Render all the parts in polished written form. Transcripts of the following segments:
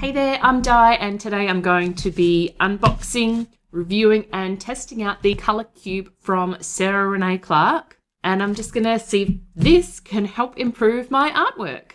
Hey there, I'm Di, and today I'm going to be unboxing, reviewing and testing out the colour cube from RENAE Clark. And I'm just going to see if this can help improve my artwork.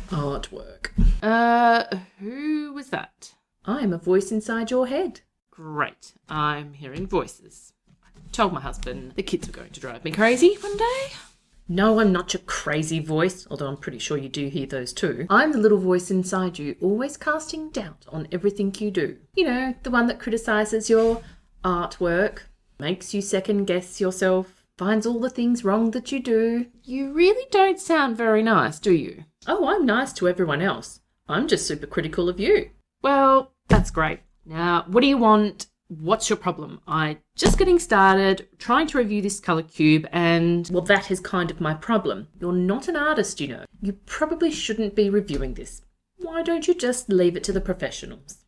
Artwork. Who was that? I'm a voice inside your head. Great, I'm hearing voices. I told my husband the kids were going to drive me crazy one day. No, I'm not your crazy voice, although I'm pretty sure you do hear those too. I'm the little voice inside you, always casting doubt on everything you do. You know, the one that criticises your artwork, makes you second guess yourself, finds all the things wrong that you do. You really don't sound very nice, do you? Oh, I'm nice to everyone else. I'm just super critical of you. Well, that's great. Now, what do you want? What's your problem? I'm just getting started, trying to review this colour cube, and Well, that is kind of my problem. You're not an artist, you know. You probably shouldn't be reviewing this. Why don't you just leave it to the professionals?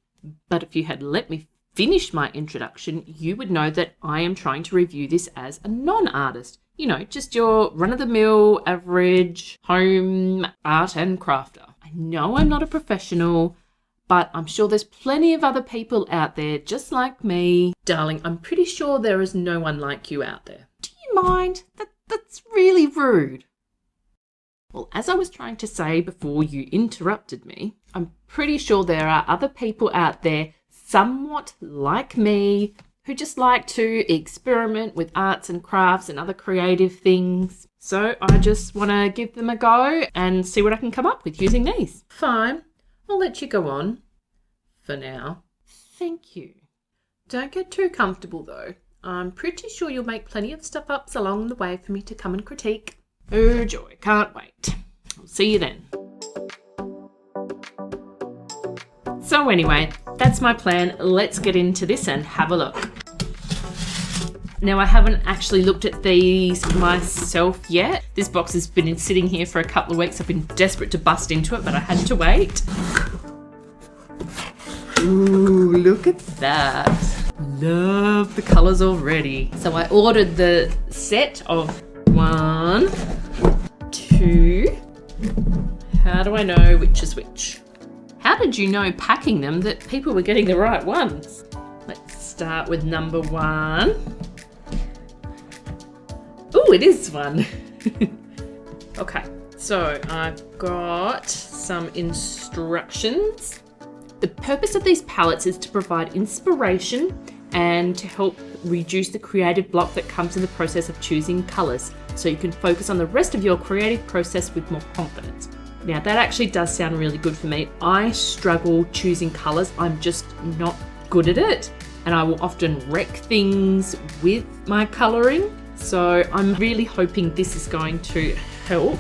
But if you had let me finish my introduction, you would know that I am trying to review this as a non-artist. You know, just your run-of-the-mill, average, home art and crafter. I know I'm not a professional, but I'm sure there's plenty of other people out there just like me. Darling, I'm pretty sure there is no one like you out there. Do you mind? That's really rude. Well, as I was trying to say before you interrupted me, I'm pretty sure there are other people out there somewhat like me who just like to experiment with arts and crafts and other creative things. So I just want to give them a go and see what I can come up with using these. Fine. I'll let you go on. For now. Thank you. Don't get too comfortable though. I'm pretty sure you'll make plenty of stuff-ups along the way for me to come and critique. Oh joy, can't wait. I'll see you then. So anyway, that's my plan. Let's get into this and have a look. Now, I haven't actually looked at these myself yet. This box has been sitting here for a couple of weeks. I've been desperate to bust into it, but I had to wait. Ooh, look at that. Love the colours already. So I ordered the set of 1, 2. How do I know which is which? How did you know packing them that people were getting the right ones? Let's start with number 1. Oh, it is one. Okay, so I've got some instructions. The purpose of these palettes is to provide inspiration and to help reduce the creative block that comes in the process of choosing colours, so you can focus on the rest of your creative process with more confidence. Now, that actually does sound really good for me. I struggle choosing colours. I'm just not good at it, and I will often wreck things with my colouring. So I'm really hoping this is going to help.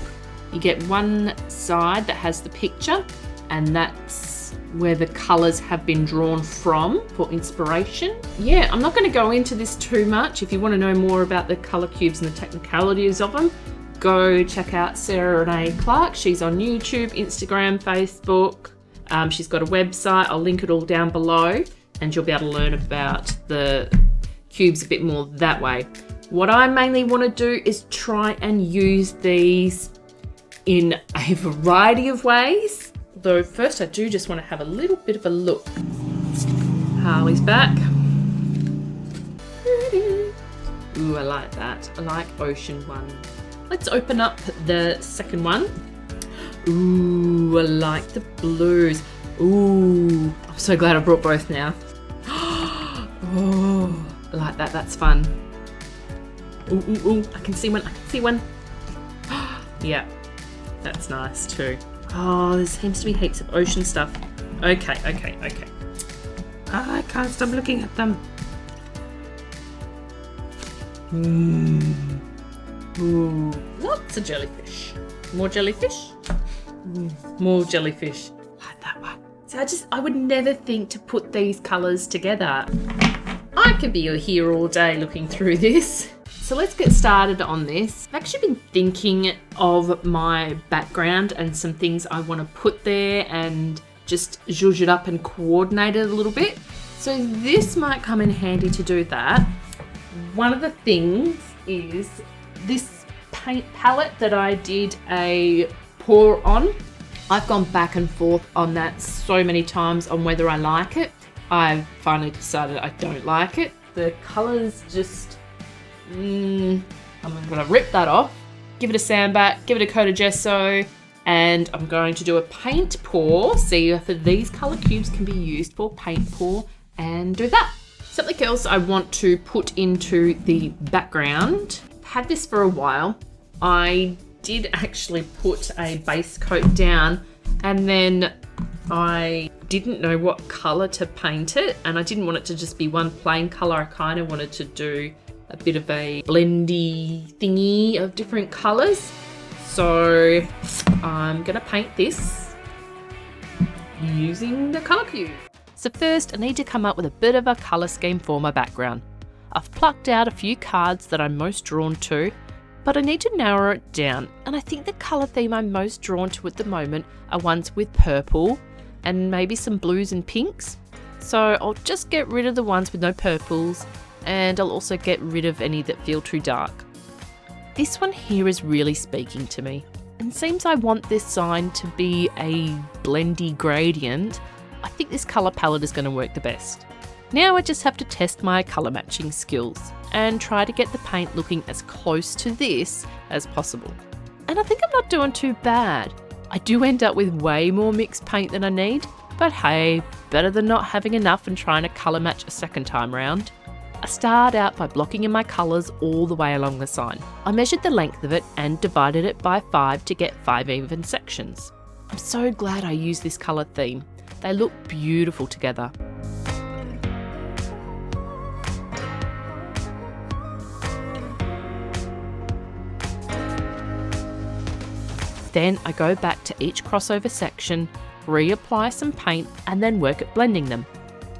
You get one side that has the picture, and that's where the colours have been drawn from for inspiration. Yeah, I'm not going to go into this too much. If you want to know more about the colour cubes and the technicalities of them, go check out RENAE Clark. She's on YouTube, Instagram, Facebook. She's got a website. I'll link it all down below, and you'll be able to learn about the cubes a bit more that way. What I mainly want to do is try and use these in a variety of ways. Though first I do just want to have a little bit of a look. Harley's back. Ooh, I like that. I like ocean one. Let's open up the second one. Ooh, I like the blues. Ooh, I'm so glad I brought both now. Oh, I like that. That's fun. Ooh, ooh, ooh, I can see one, Yeah, that's nice too. Oh, there seems to be heaps of ocean stuff. Okay. I can't stop looking at them. Ooh, lots of jellyfish. More jellyfish? More jellyfish. Like that one. So I would never think to put these colours together. I could be here all day looking through this. So let's get started on this. I've actually been thinking of my background and some things I want to put there and just zhuzh it up and coordinate it a little bit. So this might come in handy to do that. One of the things is this paint palette that I did a pour on. I've gone back and forth on that so many times on whether I like it. I've finally decided I don't like it. The colours just... I'm going to rip that off, give it a sandback, give it a coat of gesso, and I'm going to do a paint pour, see if these colour cubes can be used for paint pour, and do that. Something else I want to put into the background. Had this for a while. I did actually put a base coat down, and then I didn't know what colour to paint it, and I didn't want it to just be one plain colour. I kind of wanted to do a bit of a blendy thingy of different colours. So I'm going to paint this using the colour cube. So first I need to come up with a bit of a colour scheme for my background. I've plucked out a few cards that I'm most drawn to, but I need to narrow it down, and I think the colour theme I'm most drawn to at the moment are ones with purple and maybe some blues and pinks. So I'll just get rid of the ones with no purples, and I'll also get rid of any that feel too dark. This one here is really speaking to me, and seems I want this sign to be a blendy gradient. I think this colour palette is going to work the best. Now I just have to test my colour matching skills and try to get the paint looking as close to this as possible. And I think I'm not doing too bad. I do end up with way more mixed paint than I need, but hey, better than not having enough and trying to colour match a second time round. I start out by blocking in my colours all the way along the sign. I measured the length of it and divided it by 5 to get 5 even sections. I'm so glad I used this colour theme. They look beautiful together. Then I go back to each crossover section, reapply some paint, and then work at blending them.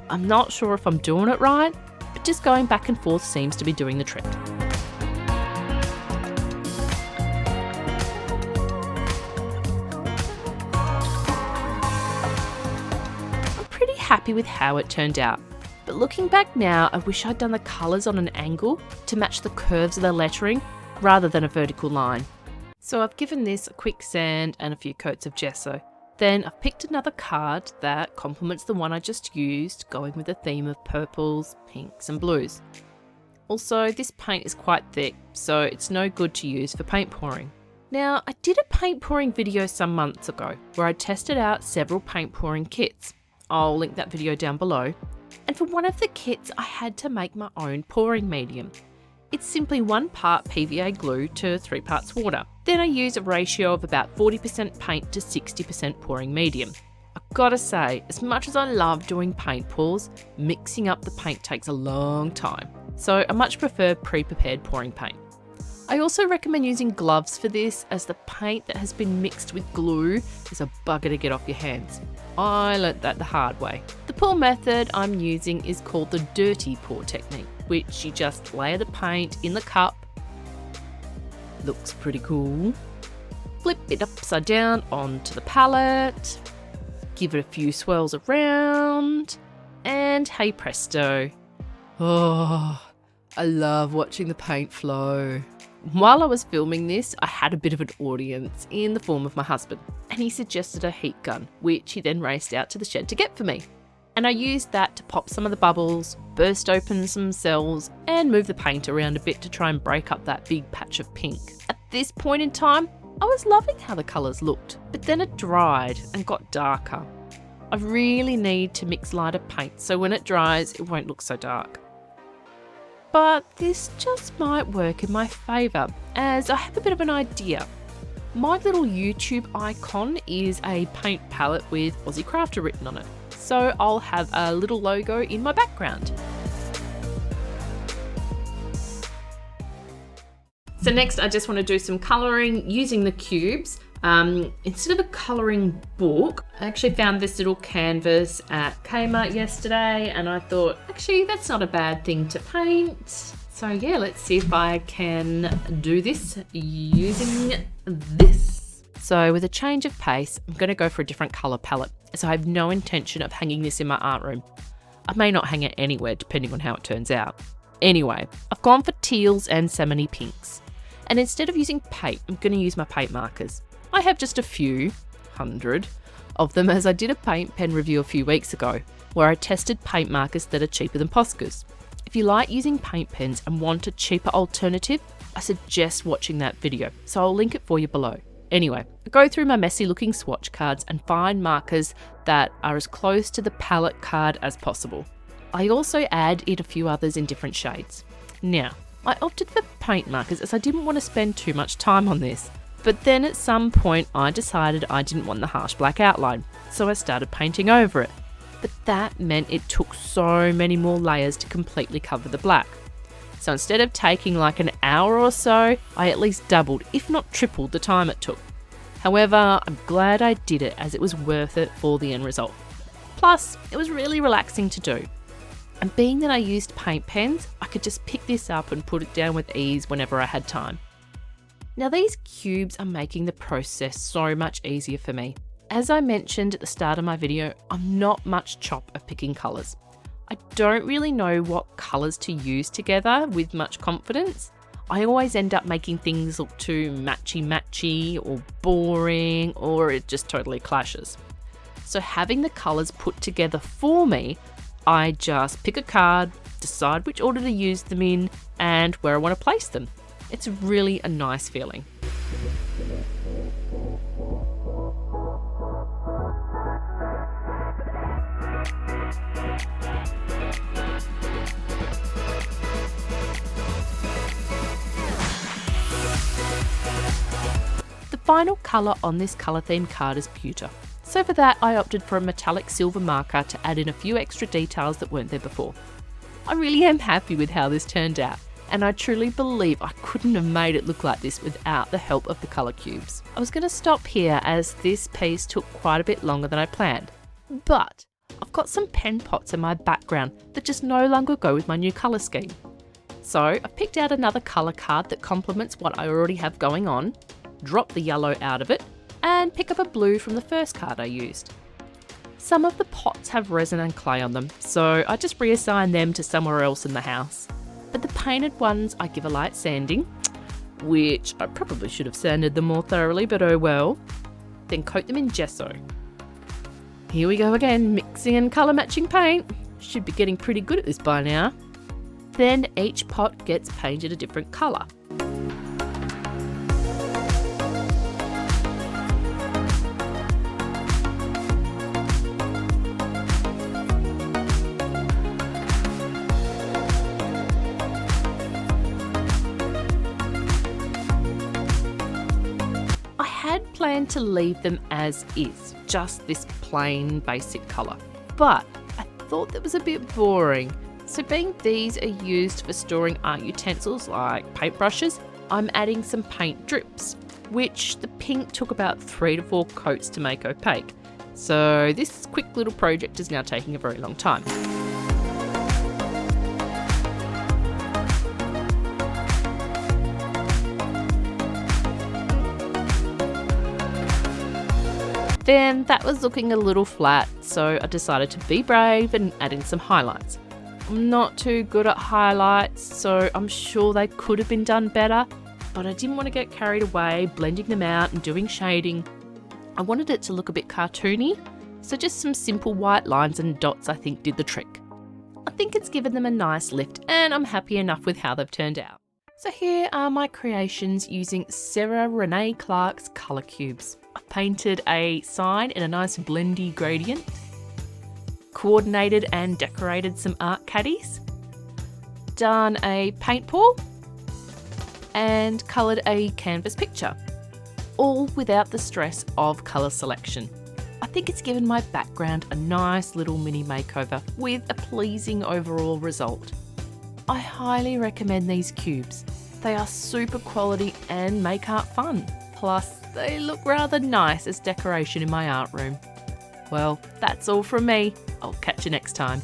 I'm not sure if I'm doing it right, but just going back and forth seems to be doing the trick. I'm pretty happy with how it turned out, but looking back now, I wish I'd done the colours on an angle to match the curves of the lettering rather than a vertical line. So I've given this a quick sand and a few coats of gesso. Then I've picked another card that complements the one I just used, going with a theme of purples, pinks and blues. Also, this paint is quite thick, so it's no good to use for paint pouring. Now, I did a paint pouring video some months ago where I tested out several paint pouring kits. I'll link that video down below. And for one of the kits, I had to make my own pouring medium. It's simply 1 part PVA glue to 3 parts water. Then I use a ratio of about 40% paint to 60% pouring medium. I've gotta say, as much as I love doing paint pours, mixing up the paint takes a long time. So I much prefer pre-prepared pouring paint. I also recommend using gloves for this, as the paint that has been mixed with glue is a bugger to get off your hands. I learnt that the hard way. The pour method I'm using is called the dirty pour technique, which you just layer the paint in the cup. Looks pretty cool. Flip it upside down onto the palette, give it a few swirls around, and hey presto. Oh, I love watching the paint flow. While I was filming this, I had a bit of an audience in the form of my husband, and he suggested a heat gun, which he then raced out to the shed to get for me. And I used that to pop some of the bubbles, burst open some cells, and move the paint around a bit to try and break up that big patch of pink. At this point in time, I was loving how the colours looked, but then it dried and got darker. I really need to mix lighter paint so when it dries, it won't look so dark. But this just might work in my favour, as I have a bit of an idea. My little YouTube icon is a paint palette with Aussie Crafter written on it, so I'll have a little logo in my background. So next I just want to do some colouring using the cubes. Instead of a colouring book, I actually found this little canvas at Kmart yesterday, and I thought, actually, that's not a bad thing to paint. So yeah, let's see if I can do this using this. So with a change of pace, I'm going to go for a different colour palette, as I have no intention of hanging this in my art room. I may not hang it anywhere, depending on how it turns out. Anyway, I've gone for teals and salmony pinks. And instead of using paint, I'm going to use my paint markers. I have just a few, 500 of them, as I did a paint pen review a few weeks ago where I tested paint markers that are cheaper than Poscas. If you like using paint pens and want a cheaper alternative, I suggest watching that video, so I'll link it for you below. Anyway, I go through my messy looking swatch cards and find markers that are as close to the palette card as possible. I also add in a few others in different shades. Now, I opted for paint markers as I didn't want to spend too much time on this, but then at some point I decided I didn't want the harsh black outline, so I started painting over it. But that meant it took so many more layers to completely cover the black. So instead of taking like an hour or so, I at least doubled, if not tripled, the time it took. However, I'm glad I did it as it was worth it for the end result. Plus, it was really relaxing to do. And being that I used paint pens, I could just pick this up and put it down with ease whenever I had time. Now these cubes are making the process so much easier for me. As I mentioned at the start of my video, I'm not much chop at picking colours. I don't really know what colours to use together with much confidence. I always end up making things look too matchy-matchy or boring, or it just totally clashes. So having the colours put together for me, I just pick a card, decide which order to use them in, and where I want to place them. It's really a nice feeling. The final colour on this colour themed card is pewter. So for that, I opted for a metallic silver marker to add in a few extra details that weren't there before. I really am happy with how this turned out, and I truly believe I couldn't have made it look like this without the help of the colour cubes. I was going to stop here as this piece took quite a bit longer than I planned, but I've got some pen pots in my background that just no longer go with my new colour scheme. So I picked out another colour card that complements what I already have going on, drop the yellow out of it, and pick up a blue from the first card I used. Some of the pots have resin and clay on them, so I just reassign them to somewhere else in the house. But the painted ones I give a light sanding, which I probably should have sanded them more thoroughly, but oh well. Then coat them in gesso. Here we go again, mixing and colour matching paint. Should be getting pretty good at this by now. Then each pot gets painted a different colour. Plan to leave them as is, just this plain basic colour. But I thought that was a bit boring. So being these are used for storing art utensils like paintbrushes, I'm adding some paint drips, which the pink took about 3 to 4 coats to make opaque. So this quick little project is now taking a very long time. Then that was looking a little flat, so I decided to be brave and add in some highlights. I'm not too good at highlights, so I'm sure they could have been done better, but I didn't want to get carried away blending them out and doing shading. I wanted it to look a bit cartoony, so just some simple white lines and dots I think did the trick. I think it's given them a nice lift, and I'm happy enough with how they've turned out. So here are my creations using Sarah Renee Clark's colour cubes. I painted a sign in a nice blendy gradient, coordinated and decorated some art caddies, done a paint pour, and coloured a canvas picture, all without the stress of colour selection. I think it's given my background a nice little mini makeover with a pleasing overall result. I highly recommend these cubes. They are super quality and make art fun. Plus, they look rather nice as decoration in my art room. Well, that's all from me. I'll catch you next time.